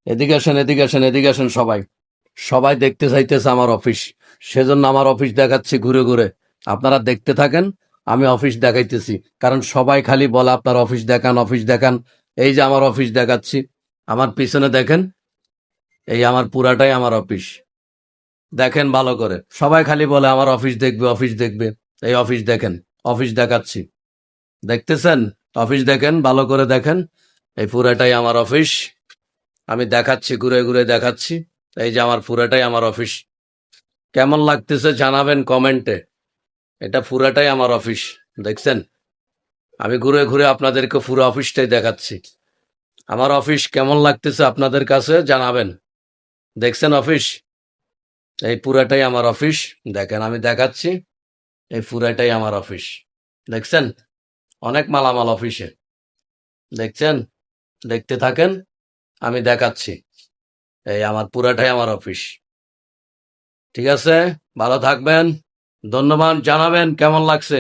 এদিকে আসেন, এদিকে আসেন, এদিকে আসেন সবাই। সবাই দেখতে চাইতেছে আমার অফিস, সেজন্য আমার অফিস দেখাচ্ছি ঘুরে ঘুরে। আপনারা দেখতে থাকেন, আমি অফিস দেখাইতেছি। কারণ সবাই খালি বলে আপনার অফিস দেখান, অফিস দেখান। এই যে আমার অফিস দেখাচ্ছি, আমার পিছনে দেখেন, এই আমার পুরাটাই আমার অফিস। দেখেন ভালো করে, সবাই খালি বলে আমার অফিস দেখবে, অফিস দেখবে। এই অফিস দেখেন, অফিস দেখাচ্ছি। দেখতেছেন? অফিস দেখেন, ভালো করে দেখেন। এই পুরাটাই আমার অফিস। আমি দেখাচ্ছি, ঘুরে ঘুরে দেখাচ্ছি। এই যে আমার পুরাটাই আমার অফিস। কেমন লাগতেছে জানাবেন কমেন্টে। এটা পুরাটাই আমার অফিস। দেখছেন? আমি ঘুরে ঘুরে আপনাদেরকে পুরো অফিসটাই দেখাচ্ছি। আমার অফিস কেমন লাগতেছে আপনাদের কাছে জানাবেন। দেখছেন অফিস? এই পুরাটাই আমার অফিস। দেখেন আমি দেখাচ্ছি। এই পুরাটাই আমার অফিস। দেখছেন? অনেক মালামাল অফিসে। দেখছেন? দেখতে থাকেন, আমি দেখাচ্ছি। এই আমার পুরাটাই আমার অফিস। ঠিক আছে? ভালো থাকবেন। ধন্যবাদ। জানাবেন কেমন লাগছে।